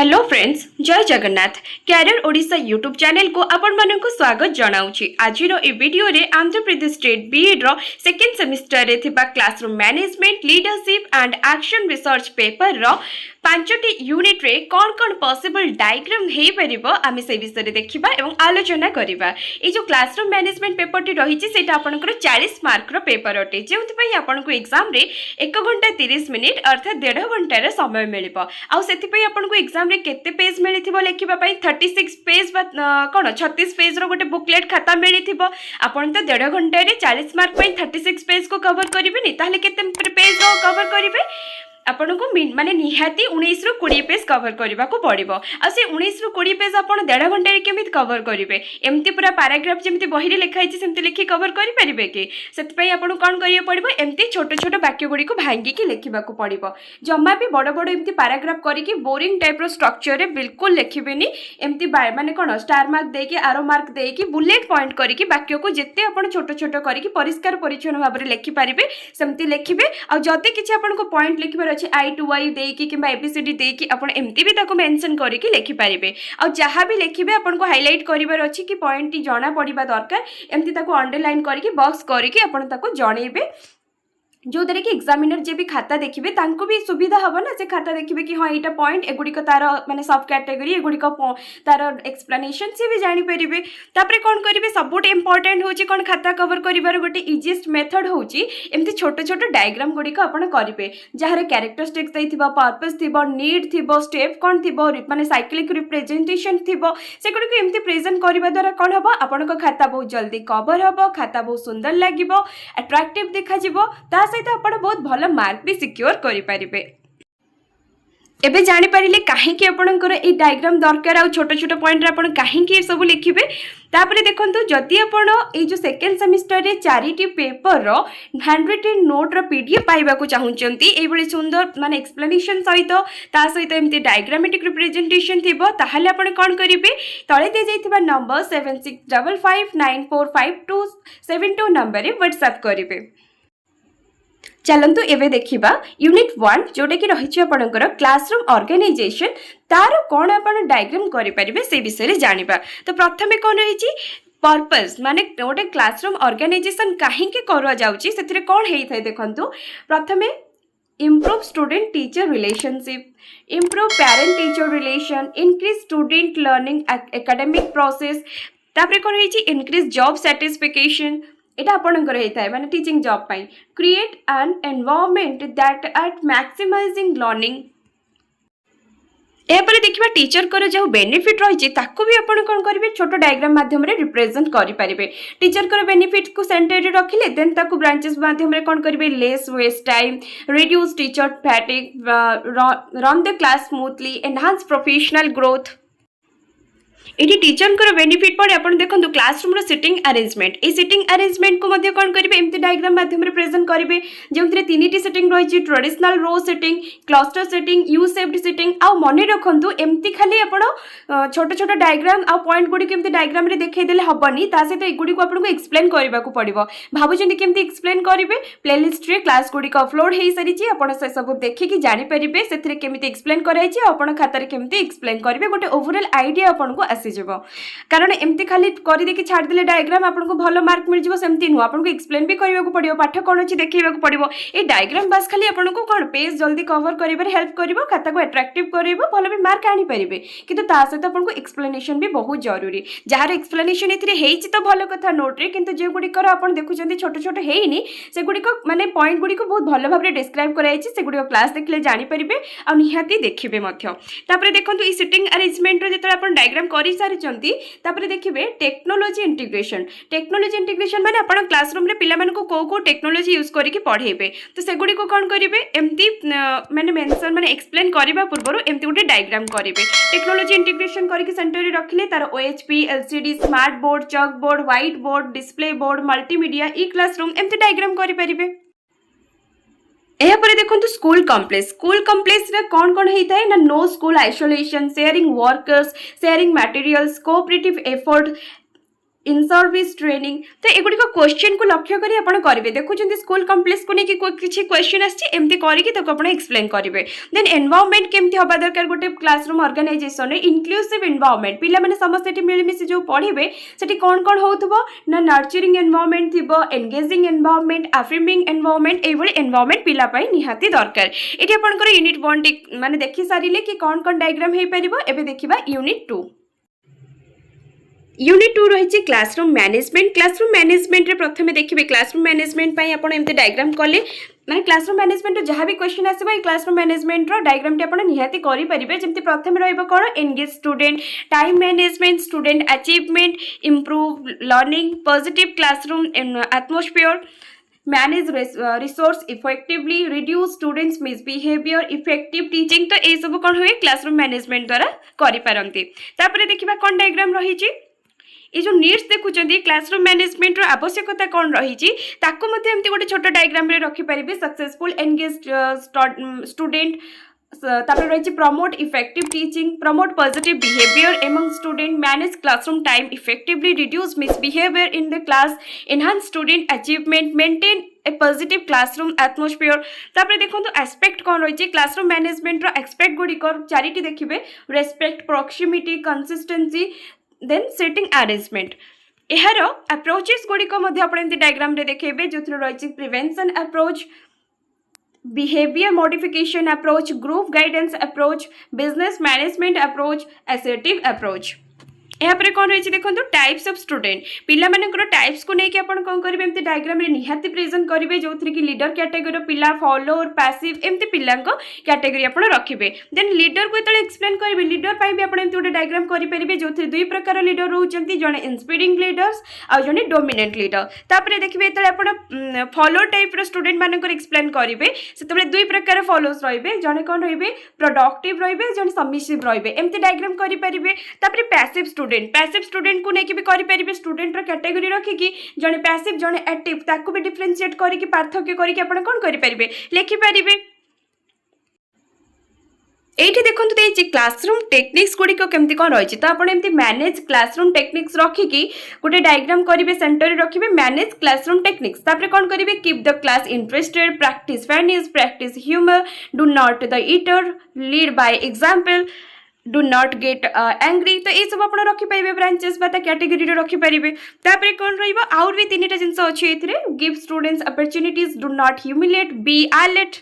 Hello friends, जय Jagannath. Career Odisha YouTube channel को आपण मानक स्वागत जनाऊँगी। आज वीडियो रे आंध्र प्रदेश स्टेट बीएड रो सेकेंड सेमिस्टर रे थिबा classroom management leadership and action research paper रो 5टी यूनिट रे कौन कौन पॉसिबल डायग्राम हे परिबो आमे से विषय रे देखिबा एवं आलोचना करिबा। ए जो क्लासरूम मैनेजमेंट पेपर टी रहिछि सेटा आपनकर 40 मार्क रो पेपर अटे, जेउथि पई आपनको एग्जाम रे 1 घंटा 30 मिनिट अर्थात 1.5 घंटा रे समय मिलिबो। आ सेति पई आपनको एग्जाम रे केते पेज मिलिथिबो लेखिबा पई 36 पेज बा कोन 36 पेज रो गोटे बुकलेट खाता मिलिथिबो। आपन तो 1.5 घंटा रे 40 मार्क पई 36 पेज को कवर करिबेनी, ताहले केते पेज रो कवर करिवे? आपन को माने निहाती 19 रु 20 पेज कवर करबा को पड़िबो। आ से 19 रु 20 पेज आपन 1.5 घंटा रे केमित कवर करिवे? एमती पूरा पैराग्राफ जेमती बही रे लिखा हिछि सेमती लिखि कवर करि परिबे कि? सेति पई आपन कोन करियो पड़िबो, एमती छोट छोट वाक्य गुडी को भांगी के लिखिबा को पड़िबो। जम्मा भी बड़ बड़ एमती पैराग्राफ करी कि बोरिंग टाइप रो स्ट्रक्चर रे बिल्कुल लिखिबेनी। एमती माने कोन स्टार मार्क दे के एरो मार्क दे के बुलेट पॉइंट करी कि वाक्य को जेते आपन छोट छोट करी कि परिष्कार परिच्छन भाव रे लिखि परिबे सेमती लिखिबे। आ जदि किछि आपन को पॉइंट लिखिबार अछि आई टू वाई देकी कि एबीसीडी देकी आपण एमती भी ताको मेंशन करके लिखि पारिबे। आ जहाँ भी लिखिबे आपण को हाईलाइट करिवार अछि कि पॉइंट टी जणा पड़िबा दरकार, एमती ताको अंडरलाइन करके बॉक्स करके आपण ताको जणेबे, जो द्वारा कि एग्जामिनर जे भी खाता देखिबे तांको भी सुविधा हबो ना। से खाता देखिबे कि हां एटा पॉइंट एगुडी को तार माने सब कैटेगरी एगुडी को तार एक्सप्लेनेशन से भी जानि परिबे। तापरे कोन करिवे, सबुट इंपोर्टेंट होची कोन खाता कवर करिवार गोटे इजीएस्ट मेथड होची एमती छोट छोट डायग्राम गुडी को आपण करिवे, जहारे कैरेक्टरिस्टिक्स दैथिबो, पर्पस थिबो, नीड थिबो, स्टेप कोन थिबो, माने साइक्लिक रिप्रेजेंटेशन थिबो। से गुडी को एमती प्रेजेंट करिवा द्वारा कोन हबो, आपण को खाता बहुत जल्दी कवर हबो, खाता बहुत सुंदर लागिबो, अट्रैक्टिव देखा जिवो, ता सहित आपण बहुत भल मार्क भी सिक्योर करि परिबे। एबे जानि परिले काहे कि आपणकर ए डायग्राम दरकार आ छोट छोट पॉइंट रे आपण काहे कि सब लिखिबे। तापरे देखंतु जदि आपण ए जो सेकेंड सेमिस्टर रे 4टी पेपर रो हैंड रिटन नोट रो पीडीएफ पाइबा को चाहुचंती, ए बळी सुंदर माने एक्सप्लेनेशन सहित ता सहित एमती डायग्रामेटिक रिप्रेजेंटेशन थिबो, ताहाले आपण कोन करिवे, तळे दे जाइथिबा नंबर 7655945272 नंबर रे व्हाट्सएप करिवे। चलंतु एवं देखिबा यूनिट 1 जोटा कि रही आपणकर क्लासरूम ऑर्गेनाइजेशन, तार कौन आपण डायग्राम करि परिबे से विषय रे जानिबा। तो प्रथमे कौन रही पर्पस, माने गोटे क्लासरूम ऑर्गेनाइजेशन काहे के करवा जाउची, सेथिरे कौन हेई थाय देखंतु। प्रथमे improve student teacher relationship, improve parent teacher relation, increase student learning academic process, तापरे कौन रही इंक्रीज जॉब सैटिस्फैक्शन, एटा आपणकर हेता है माने टीचिंग जॉब पाई। Create an environment that at maximising learning. एपर देखिबा टीचर कर जो बेनिफिट रही ताको भी आपण कोन करिवे, छोटो डायग्राम माध्यम रे रिप्रेजेंट करि परिबे। टीचर कर बेनिफिट को सेंटर रे रखिले देन ताको ब्रांचेस माध्यम रे कोन करिवे, less waste time, reduce teacher fatigue, run the class smoothly, enhance professional growth. एटी टीचर को बेनिफिट पड़े आपण देखंतु क्लासरूम रो सिटिंग अरेंजमेंट, ए सिटिंग अरेंजमेंट को मध्य कोन करिवे, एमती डायग्राम माध्यम रे प्रेजेंट करिवे, जेउतरे 3टी सिटिंग रही ट्रेडिशनल रो sitting, cluster sitting, U shaped sitting. आ मने रखंतु एमती खाली आपण छोट छोट डायग्राम आ पॉइंट गुडी केमती डायग्राम रे देखै देले हबनी, ता सहित एगुडी को आपण को एक्सप्लेन करबा को पड़िबो। भाबुचंदी केमती एक्सप्लेन करिवे, प्लेलिस्ट रे क्लास गुडी को अपलोड हेई सारी छी, आपण से सब देखि कि जानि परिबे सेथिरे केमती एक्सप्लेन कराई छी, आपण खाता रे केमती एक्सप्लेन करिवे, गोटे ओवरऑल आईडिया आपण को आसीजबो। कारण एमती खाली करि देखि छाड़ देले डायग्राम आपण को भलो मार्क मिल जिवो सेमती नु, आपण को एक्सप्लेन भी करबा को पड़िबो, पाठ कोन अछि देखैबा को पड़िबो। ए डायग्राम बस खाली आपण को कोन पेज जल्दी कवर करिबार हेल्प करिवो, खाता को अट्रैक्टिव करिवो, भलो भी मार्क आनी परिबे। किंतु ता सहित आपण को एक्सप्लेनेशन भी बहुत जरूरी, जहार एक्सप्लेनेशन एथिरे हेइछि तो भलो कथा नोट रे, किंतु जे गुडी कर आपण देखुचंदी छोट छोट हेइनी, से गुडी को माने पॉइंट गुडी को बहुत भलो भाबरे डिस्क्राइब कराइछि, से गुडी को क्लास देखले जानि परिबे आ निहाती देखिबे मध्य। तापरे देखंतु ई सिटिंग अरेंजमेंट रो जेतरा आपण डायग्राम करि सारिचंती, तापरे देखिबे टेक्नोलॉजी इंटीग्रेशन। टेक्नोलॉजी इंटीग्रेशन माने आपण क्लासरूम रे पिला मानको को टेक्नोलॉजी यूज करिके पढेबे, तो से गुडी को कोन करिवे, एमती माने मेंशन माने एक्सप्लेन करिबा पूर्वरु एमती गुटे डायग्राम करिवे। टेक्नोलॉजी इंटीग्रेशन करिके सेंटर रे रखिले तार OHP, LCD, smart board, chalk board, white board, display board, multimedia, e classroom एमती डायग्राम करि परिबे। एहा परे देखंतु स्कूल कॉम्प्लेक्स। स्कूल कॉम्प्लेक्स रे कोन कोन हेता है ना, no school isolation, sharing workers, sharing materials, cooperative effort, in service training तो एगुड़ी क्वेश्चन को लक्ष्य करी आपण करेंगे देखुं स्कूल कम्प्लेक्स को लेकिन किसी क्वेश्चन आमती करके एक्सप्लेन करेंगे देन एनवायरनमेंट केमती हवा दरकार गोटे क्लासरूम ऑर्गेनाइजेशन इनक्लूसिव एनवायरनमेंट पिला समस्ते मिलमिशि जो पढ़े से कौन कौन हो ना नर्चरिंग एनवायरनमेंट थी एंगेजिंग एनवायरनमेंट अफर्मिंग एनवायरनमेंट ये एनवायरनमेंट पिलापाई निहाती दरकार ये आपंकर यूनिट 1 माने देखि सारे कि कौन कौन डायग्राम हो पार एबे देखिबा यूनिट 2 यूनिट 2 रही क्लासरूम मैनेजमेंट रे प्रथम देखिए क्लासरूम मैनेजमेंट आपड़ एमती डायग्राम कले माने क्लासरूम मैनेजमेंट जहाँ भी क्वेश्चन आसो ये क्लासरूम मैनेजमेंट डायग्राम टी आपड़ निहाती करेंगे जमी प्रथम रहा engage student time management student achievement improve learning positive classroom atmosphere manage resource effectively reduce students misbehaviour effective teaching तो ये सब कौन हुए क्लासरूम मैनेजमेंट द्वारा करें देखा कौन डायग्राम रही ये जो नीड्स देखुं क्लासरूम मैनेजमेंट आवश्यकता कौन रही गोटे छोट डायग्राम रखिपारे सक्सेसफुल एंगेज स्टूडेंट तापर रही promote effective teaching promote positive behaviour among student manage classroom time effectively reduce misbehaviour in the class enhance student achievement maintain a positive classroom atmosphere तापर देखो एस्पेक्ट कौन रही क्लासरूम मैनेजमेंट एस्पेक्ट गुड़िक चारिटी देखिए respect proximity consistency then setting arrangement यार approaches गुड़िक diagram देखिए जो रही prevention approach behaviour modification approach group guidance approach business management approach assertive approach यहाँ पर कौन रही देखो टाइप्स ऑफ स्टूडेंट पिला टाइप्स को लेकिन आप कौन करेंगे एमती डायग्राम निहाती प्रेजेंट करेंगे जो थी कि लीडर कैटेगोरी पिला फॉलोअर पैसिव एमती पिला कैटेगोरी आप रखिए देन लीडर को जो एक्सप्लेन करेंगे लीडर भी आप गोटे डायग्राम करेंगे जो दुई प्रकार लीडर रोचे जड़े इंस्पिरिंग लीडर्स आउ जड़े डोमिनेंट लीडर तापर देखिए जो आप फॉलोअर टाइप स्टूडेंट मानक एक्सप्लेन करेंगे से दुई प्रकार फॉलोअर्स रे जड़े कौन रे प्रोडक्टिव रे जड़े सबमिसिव रे एमती डायग्राम करेंगे पैसिव स्टूडेंट को लेकिन भी करेंगे स्टूडेंट कैटेगोरी रखिकी जड़े पैसिव जड़े एक्टिव ताको भी डिफरेंशिएट करके पार्थक्य करके आप कौन करेंगे लिखिपारे ये देखो तो क्लासरूम टेक्निक्स गुड़िक केमती कौन रही तो आप मैनेज क्लासरूम टेक्निक्स रखिकी गोटे डायग्राम करेंगे सेंटर रखिए मैनेज क्लासरूम टेक्निक्स तापर कौन करेंगे keep the class interested practice fairness practice humour do not the eater lead by example do not get angry तो ये सब आप रखिपारे ब्रांचेस कैटेगोरी रखिपारे तापर कौन रहा भी 3टा जिनस अच्छे give students opportunities do not humiliate be alert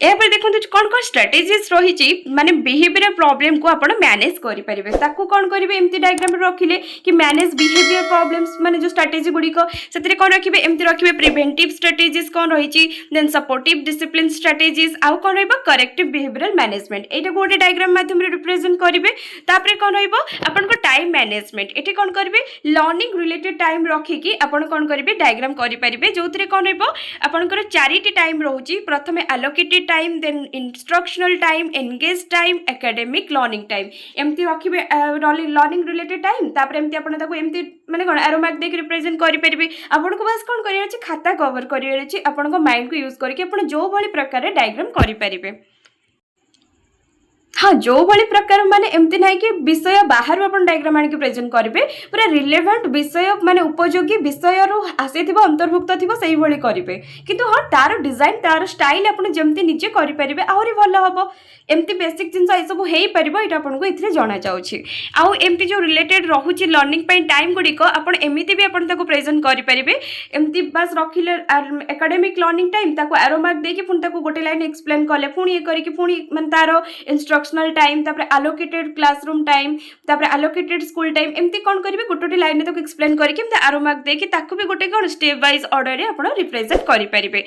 यहाँ पर देखो कौन कौन स्ट्रेटेजीज रही माने बिहेवियर प्रॉब्लम को आप मैनेज करेंगे ताकू कौन करेंगे एमती डायग्राम रखिले कि मैनेज बिहेवियर प्रॉब्लम्स माने जो स्ट्रेटेजी गुड़िक से कौन रखिए एमती रखिए प्रिवेंटिव स्ट्रेटेजीज कौन रही देन सपोर्टिव डिसिप्लिन स्ट्रेटेजीज आउ कौन रहा करेक्टिव बिहेवियर मैनेजमेंट यहाँ गोटे डायग्राम माध्यम रिप्रेजेंट करेंगे तापर कौन रहा टाइम मैनेजमेंट ये कौन करेंगे लर्निंग रिलेटेड टाइम रखिकी आप कौन करेंगे डायग्राम करेंगे जो कौन रहा चारिटी टाइम रोचे प्रथम allocated time then instructional time engage time academic learning time एमती रखिए लर्निंग रिलेटेड टाइम तापर एमती एमती माने कौन एरो मार्क देके रिप्रेजेंट करेंगे आपको बस कौन कर खाता कवर कर माइंड को यूज करके जो भाई प्रकार डायग्राम करेंगे हाँ जो भाई प्रकार माने एमती ना कि विषय बाहर आप डायग्राम आनिक प्रेजेंट करेंगे पूरा रिलेवेंट विषय माने उपयोगी विषय आसी अंतर्भुक्त थी से भाई करेंगे किंतु हाँ तार डिजाइन तार स्टाइल आप जमती निजे करेंगे आहरी भल हम एमती बेसिक जिन सब हो पार ये आपको ये जना जाऊँगी आउ एमती जो रिलेटेड रोचे लर्निंग टाइम गुड़िक आप एमती भी आप प्रेजेंट करेंगे एमती बस रखिले एकेडमिक लर्निंग टाइम ताको एरो मार्क देके पुणी गोटे लाइन एक्सप्लेन कले पुणी ये करके पुणी माने तार इंस्ट्रक्शनल टाइम तापर एलोकेटेड क्लासरूम टाइम तापर एलोकेटेड स्कूल टाइम एमती कौन करेंगे गोटे लाइन में एक्सप्लेन करके एरो मार्क देके ताको भी गोटे कौन स्टेप वाइज ऑर्डर में आप रिप्रेजेंट करेंगे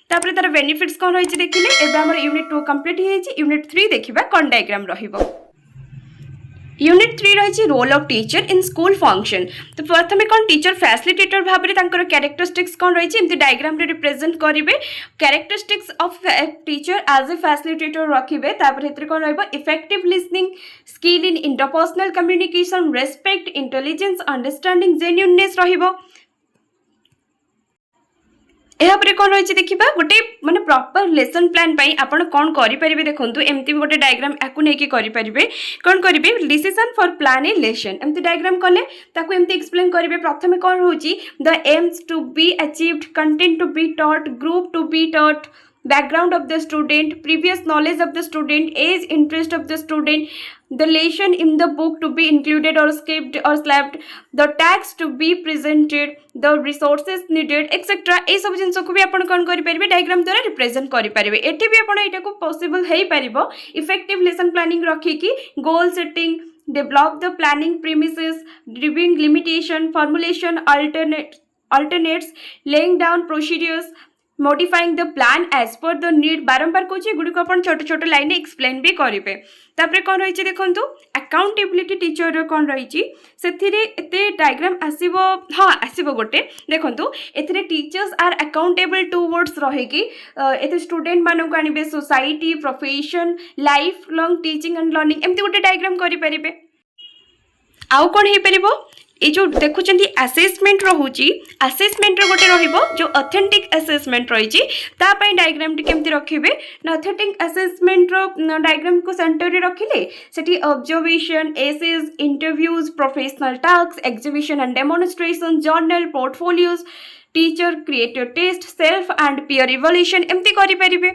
तापर तार बेनिफिट्स कौन रही देखिले एबे हमर यूनिट 2 कंप्लीट हो यूनिट 3 देखिबा कौन डायग्राम रहिबो यूनिट 3 रही role of teacher in school function तो प्रथम कौन टीचर फैसिलिटेटर भाव में कैरेक्टरिस्टिक्स कौन रही एमती डायग्राम रिप्रेजेंट करेंगे characteristics of teacher as a facilitator रखिए तापर कौन रहा effective listening skill in interpersonal communication respect intelligence understanding genuineness रहिबो यापर कौन रही देखा गोटे माने प्रॉपर लेसन प्लान पाई आपण कौन करेंगे देखो एमती भी गोटे डायग्राम आपको नहीं करेंगे कौन करेंगे decision for plan a lesson एमती डायग्राम कले ताकू एमती एक्सप्लेन करेंगे प्रथम कौन रोची the aims to be achieved content to be taught group to be taught background of the student, previous knowledge of the student, age, interest of the student, the lesson in the book to be included or skipped or slapped, the text to be presented, the resources needed, etc. ये सब जिन को भी आपण कौन करि परिबे diagram द्वारा represent करि परिबे एठी भी आपण एटा को पॉसिबल हेई परिबो इफेक्टिव लेसन प्लानिंग रखी कि goal setting develop the planning premises, reviewing limitation, formulation alternates, laying down procedures, modifying the plan as per the need बारंबार कौच गुड़ी को अपन छोट छोट लाइन एक्सप्लेन भी करेंगे तापर कौन रही देखु अकाउंटेबिलिटी टीचर कौन रही से डायग्राम आसो हाँ आसो गोटे देखु ए टीचर्स आर अकाउंटेबल टुवर्ड्स रहीकि ए स्टूडेंट मानक आने society profession life long teaching and learning एमती गोटे डायग्राम करेंगे आउ कौन हो पार ये जो देखुं आसेसमेंट रोचे आसेसमेंट गोटे रो ऑथेंटिक आसेसमेंट रही डायग्राम टी केमती रखिए ना ऑथेंटिक आसेसमेंट डायग्राम को सेंटर रे रखिले सेठी observation essays interviews professional task exhibition and demonstration journal portfolios teacher created test self and peer evaluation एमती करें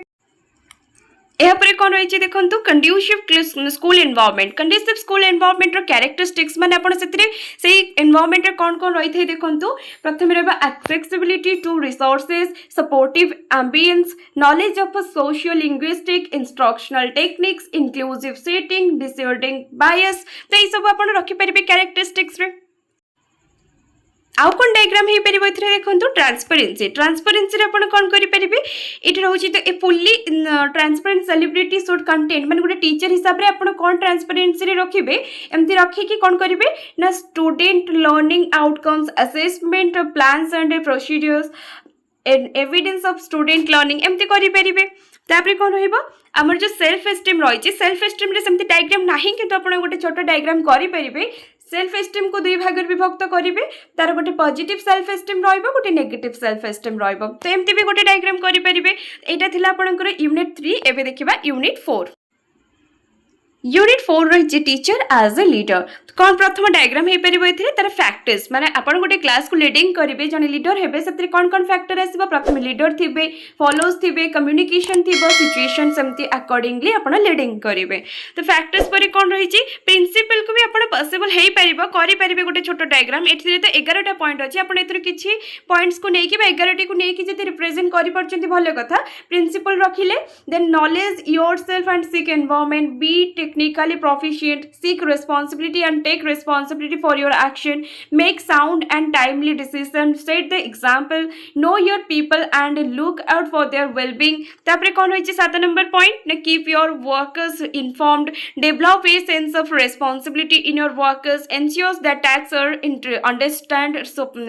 यापर कौन रही देखो कंड्यूसिव स्कूल एनवायरनमेंट कैरेक्टरिस्टिक्स माने आपण से एनवायरनमेंट कौन कौन रही थे देखो प्रथम रहा accessibility to resources supportive ambience knowledge of socio linguistic instructional techniques inclusive setting disordering bias तो ये सब आप रखिपारे कैरेक्टरिस्टिक्स रे आउ कौन डायग्राम हो पार देखो ट्रांसपेरेन्सी ट्रांसपेरेन्सी आपन कौन करेंगे ये रोचे तो a fully transparent celebrity should content माने गोटे टीचर हिसाब से आपन कौन ट्रांसपेरेन्सी रखिए एमती रखिकी कौन करेंगे ना student learning outcomes assessment plans and procedures evidence of student learning एमती करेंगे तापर कौन रमर जो सेल्फ एस्टीम रही सेल्फ एस्टीम सेमती डायग्राम ना कि आप गोटे छोट डायग्राम करेंगे सेल्फ एस्टीम को दुई भाग विभक्त करेंगे तार गोटे पॉजिटिव सेल्फ एस्टीम रोटे नेगेटिव सेल्फ एस्टीम तो एमती भी गोटे डायग्राम करेंगे यहाँ थी आपंकर यूनिट 3 एवं देखा यूनिट 4 यूनिट 4 रही टीचर एज ए लीडर कौन प्रथम डायग्राम हो पार तार फैक्टर्स माने आपन गोटे क्लास को लीडिंग करेंगे जन लीडर हेबे से कौन कौन फैक्टर आसो प्रथम लीडर थे फॉलोज थे कम्युनिकेशन थी सिचुएशन सेमती अकॉर्डिंगली आपन लीडिंग करेंगे तो फैक्टर्स पर कौन रही प्रिंसिपल को भी आपन पॉसिबल हो पारे गोटे छोट डायग्राम ये तो 11टा पॉइंट अच्छे आपन किसी पॉइंट्स को लेकिन 11टी को लेकिन रिप्रेजेंट कर भल कथा प्रिंसिपल रखिले then knowledge your self and seek environment be technically proficient, seek responsibility and take responsibility for your action, make sound and timely decisions, set the example, know your people and look out for their well-being. तापरे कौन होइछे 7 number point ना keep your workers informed, develop a sense of responsibility in your workers, ensures that tasks are understood,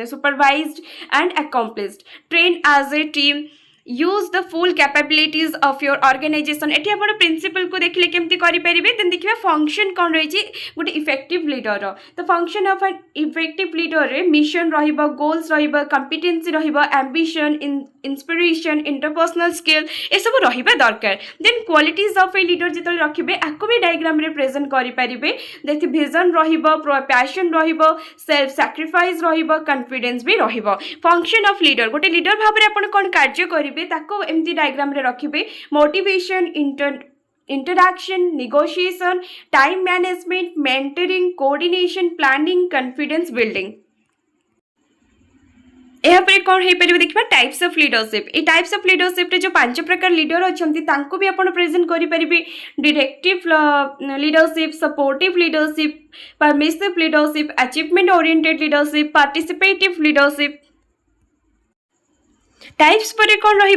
supervised and accomplished, train as a team, use the full capabilities of your organization. एठी आपण principal को देखले केमती करि परिबे then देखिबा function कोन रही गोटे इफेक्टिव लीडर तो function of an effective leader रे मिशन रहिबो गोल्स रहिबो कॉम्पिटेंसी रहिबो एम्बिशन इंस्पिरेशन इंटरपर्सनल स्किल ए सब रहिबा दरकार then qualities of a leader जेतल रखिबे आको भी डायग्राम रे प्रेजेंट करि परिबे देखि विजन रहिबो पैशन रहिबो सेल्फ सैक्रिफाइस रहिबो कॉन्फिडेंस भी रहिबो फंक्शन ऑफ लीडर गोटे लीडर भाव रे आपण कोन कार्य करि एमती डायग्राम रे रखिबे motivation interaction negotiation time management mentoring coordination planning confidence building यहाँ पर कौन हो पार देखा टाइप्स ऑफ लीडरशिप ये टाइप्स ऑफ लीडरशिप रे जो 5 प्रकार लीडर अच्छा भी आप प्रेजेंट करेंगे directive leadership supportive leadership permissive leadership achievement oriented leadership participative leadership types पर कौन रही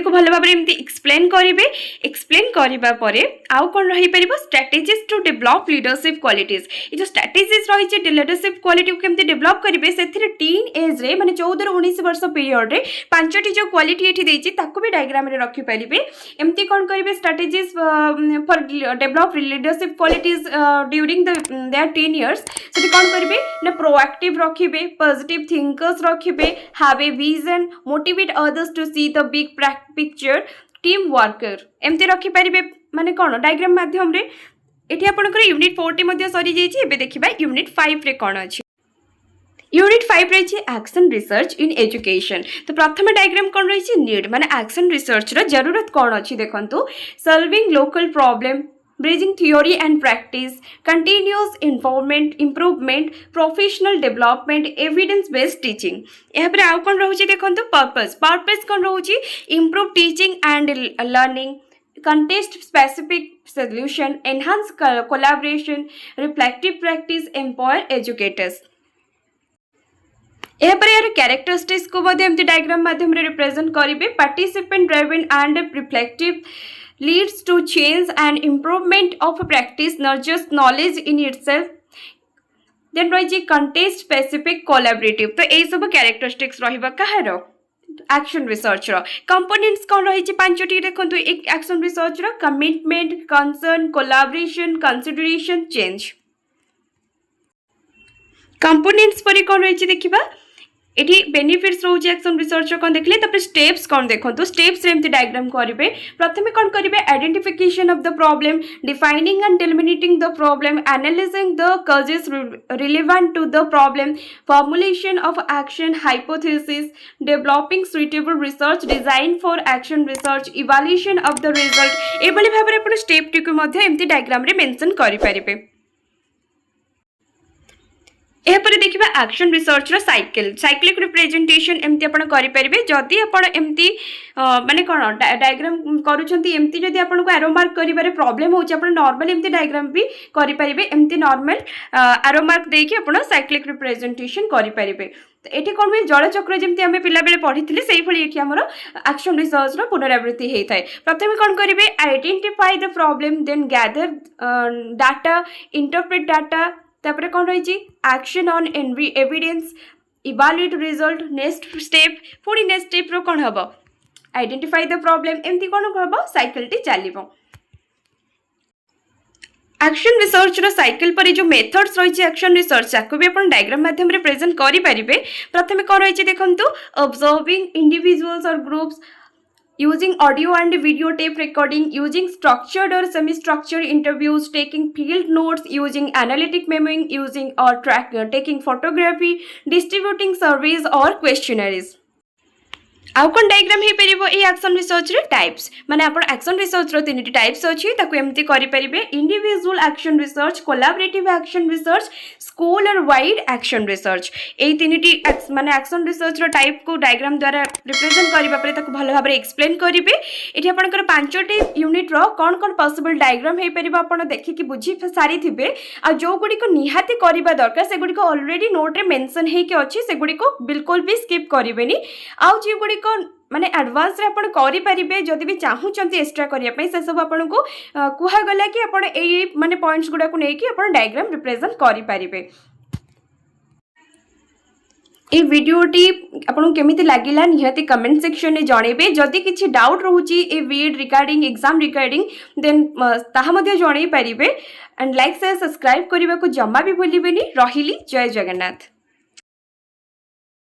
को भल भाव एक्सप्लेन करेंगे एक्सप्लेन करबा परे आउ कौन रही पारिबो strategies to develop leadership qualities ये जो स्ट्रेटेजीज रही लीडरशिप क्वालिटी को केमती डेवलप करेंगे से टीन एज रे माने 14 ରୁ 19 वर्ष पीरियड रे 5टी जो क्वालिटी एठी देछि ताको भी डायग्राम रे रखि पारिबे एमती कौन करेंगे strategies for develop leadership qualities during their 10 years से कौन करेंगे ना प्रोएक्टिव रखिबे पॉजिटिव थिंकर्स रखिबे have a vision motivate motivate others to see the big picture team worker एमती रखिपारे माने कौन डायग्राम माध्यम रे एठी आपनकर यूनिट 4 टी सरी जाइए एबे देखिबा यूनिट 5 रे कौन अछि यूनिट 5 रही एक्शन रिसर्च इन एजुकेशन तो प्रथम डायग्राम कौन रही नीड माने एक्शन रिसर्च रो जरूरत कौन अच्छी देखंतु solving local problem bridging theory and practice continuous improvement professional development evidence based teaching यहाँ पर आउ कौन रोचे देखंतु पर्पस कौन रोचे improve teaching and learning contest specific solution enhance collaboration reflective practice empower educators एपर यार कैरेक्टरिस्टिक्स को डायग्राम माध्यम रिप्रेजेंट करेंगे participant driven and reflective leads to change and improvement of practice nurtures knowledge in itself then रही context specific collaborative तो यही सब characteristics रहिबा कहार एक्शन रिसर्च कंपोनेंट्स कौन रही पांचटी देखो एक action research commitment concern collaboration consideration change components पर कौन रही देखा ये बेनिफिट्स रोचे एक्शन रिसर्च कौन देखले तापर स्टेप्स कौन देखो स्टेप्स एमती डायग्राम करेंगे प्रथम कौन करेंगे identification of the problem defining and delimiting the problem analysing the causes relevant to the problem formulation of action hypothesis developing suitable research design for action research evaluation of the result एभली भाव में आप step टी एमती diagram रे mention करेंगे एपर देखिबा एक्शन रिसर्च रो साइक्लिक रिप्रेजेंटेशन एमती आपण करि परिबे जदी आपण एमती माने कोन डायग्राम करूछंती एमती जदी आपण को एरो मार्क करिबारे प्रॉब्लम होछ आपण नॉर्मल एमती डायग्राम भी करि परिबे एमती नॉर्मल एरो मार्क देकी आपण साइक्लिक रिप्रेजेंटेशन करि परिबे एठी कोन में जल चक्र जेमती हमें पिला बेले पढ़िथिले सेही भली एठी हमर एक्शन रिसर्च रो पुनरावृत्ति हेइ थाए प्रथमे कोन करिवे identify the problem then gather data interpret data तापर कौन रही action on evidence evaluate result next step पुणी नेक्स्ट स्टेप रो कौन हम आइडेंटिफाई द प्रॉब्लम एमती कौन हम साइकिल टी चलो एक्शन रिसर्च रो साइकिल पर जो मेथड्स रही एक्शन रिसर्च को भी अपन डायग्राम माध्यम रे प्रेजेंट करि परिबे प्रथमे कौन रही देखंतु ऑब्जर्विंग इंडिविजुअल्स और groups using audio and video tape recording, using structured or semi-structured interviews, taking field notes, using analytic memoing, using or taking photography, distributing surveys or questionnaires. आउ कौन डायग्राम हो पार ये एक्शन रिसर्च रे types माने आपण action research रो तीन types अच्छी एमती करेंगे individual action research collaborative action research school और वाइड एक्शन रिसर्च ये तीन माने एक्शन रिसर्च रो टाइप को डायग्राम द्वारा रिप्रेजेंट करने भल भाव एक्सप्लेन करेंगे ये आपंकर 5टी यूनिट रो कौन कौन पॉसिबल डायग्राम हो पार आप देखिए बुझी सारी थे आ जो गुड़िक निहाती करवा दरकार से गुड़िक ऑलरेडी नोट रे मेंशन होके अच्छी से गुड़िक बिल्कुल भी स्किप करेंगे आउ जो गुड़िक माने एडवांस रे आपण करि परिबे जदि भी चाहूचंती एक्स्ट्रा करिया पई से सब आपण को कुहा गला कि आपण ए माने पॉइंट्स गुडा को नै कि आपण डायग्राम रिप्रेजेंट करि परिबे ए वीडियोटी आपन केमिति लागिला निहाती कमेंट सेक्शन में जणेबे जदि किछि डाउट रहूची ए video regarding exam regarding then ताहा मध्ये जणै परिबे एंड लाइक से सब्सक्राइब करबा को जम्मा भी भूलिबेनी रहिली जय जगन्नाथ।